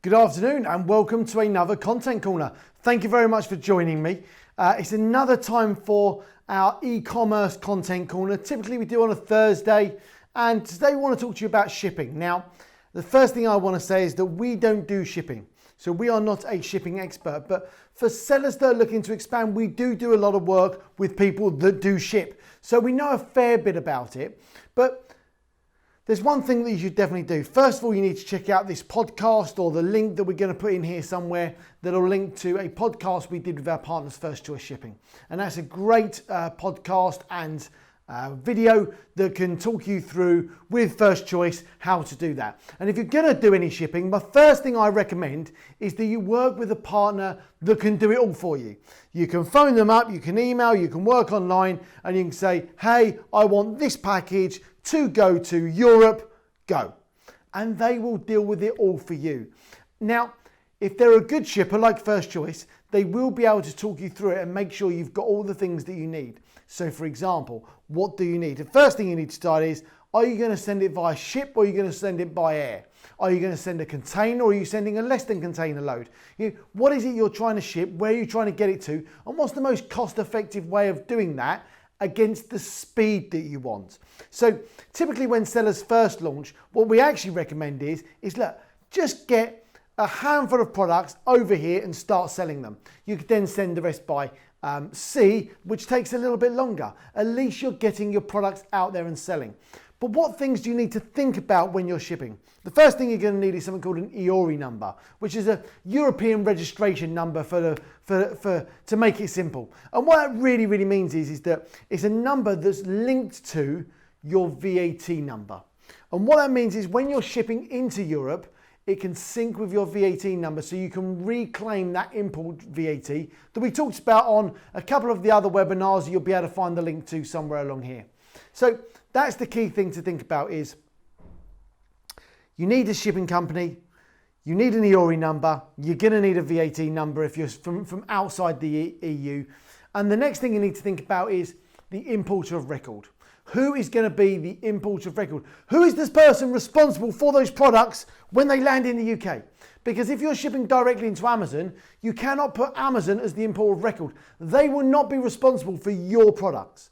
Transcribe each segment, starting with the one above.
Good afternoon and welcome to another Content Corner. Thank you very much for joining me. It's another time for our e-commerce Content Corner. Typically we do on a Thursday, and today we want to talk to you about shipping. Now, the first thing I want to say is that we don't do shipping. So we are not a shipping expert, but for sellers that are looking to expand, we do a lot of work with people that do ship. So we know a fair bit about it, but there's one thing that you should definitely do. First of all, you need to check out this podcast or the link that we're going to put in here somewhere that'll link to a podcast we did with our partners, First Choice Shipping. And that's a great podcast and video that can talk you through with First Choice how to do that. And if you're going to do any shipping, the first thing I recommend is that you work with a partner that can do it all for you. You can phone them up, you can email, you can work online, and you can say, hey, I want this package to go to Europe, go. And they will deal with it all for you. Now, if they're a good shipper like First Choice, they will be able to talk you through it and make sure you've got all the things that you need. So for example, what do you need? The first thing you need to start is, are you going to send it via ship or are you going to send it by air? Are you going to send a container or are you sending a less than container load? What is it you're trying to ship? Where are you trying to get it to? And what's the most cost-effective way of doing that against the speed that you want? So typically when sellers first launch, what we actually recommend is look, just get a handful of products over here and start selling them. You could then send the rest by sea, which takes a little bit longer. At least you're getting your products out there and selling. But what things do you need to think about when you're shipping? The first thing you're going to need is something called an Iori number, which is a European registration number to make it simple. And what that really means is that it's a number that's linked to your VAT number. And what that means is when you're shipping into Europe, it can sync with your VAT number so you can reclaim that import VAT that we talked about on a couple of the other webinars. You'll be able to find the link to somewhere along here. So that's the key thing to think about is you need a shipping company, you need an Iori number, you're going to need a VAT number if you're from outside the EU. And the next thing you need to think about is the importer of record. Who is going to be the importer of record? Who is this person responsible for those products when they land in the UK? Because if you're shipping directly into Amazon, you cannot put Amazon as the importer of record. They will not be responsible for your products.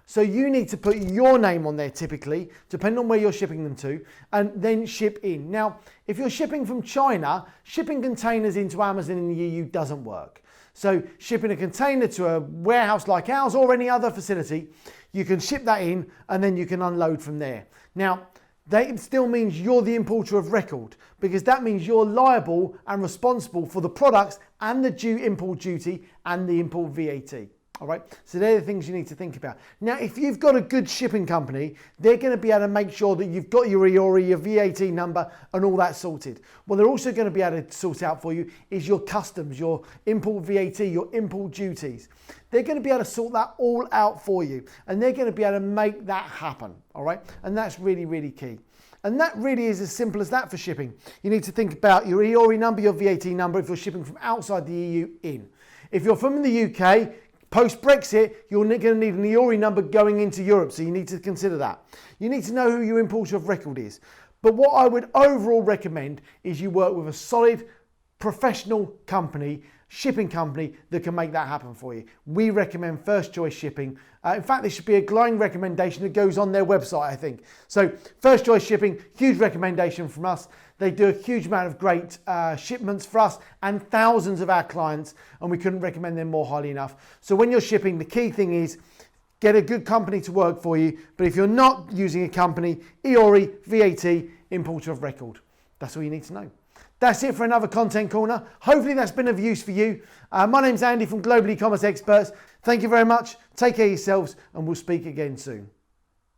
So you need to put your name on there typically, depending on where you're shipping them to, and then ship in. Now, if you're shipping from China, shipping containers into Amazon in the EU doesn't work. So shipping a container to a warehouse like ours or any other facility, you can ship that in and then you can unload from there. Now, that still means you're the importer of record because that means you're liable and responsible for the products and the import duty and the import VAT. All right, so they're the things you need to think about. Now, if you've got a good shipping company, they're going to be able to make sure that you've got your Iori, your VAT number, and all that sorted. What they're also going to be able to sort out for you is your customs, your import VAT, your import duties. They're going to be able to sort that all out for you, and they're going to be able to make that happen. All right, and that's really key. And that really is as simple as that for shipping. You need to think about your Iori number, your VAT number if you're shipping from outside the EU in. If you're from the UK, post-Brexit, you're going to need an Iori number going into Europe, so you need to consider that. You need to know who your importer of record is. But what I would overall recommend is you work with a solid, professional company, shipping company that can make that happen for you. We recommend First Choice Shipping. In fact, there should be a glowing recommendation that goes on their website, I think. So First Choice Shipping, huge recommendation from us. They do a huge amount of great shipments for us and thousands of our clients, and we couldn't recommend them more highly enough. So when you're shipping, the key thing is get a good company to work for you. But if you're not using a company, Iori, VAT, importer of record. That's all you need to know. That's it for another Content Corner. Hopefully that's been of use for you. My name's Andy from Global E-Commerce Experts. Thank you very much. Take care of yourselves and we'll speak again soon.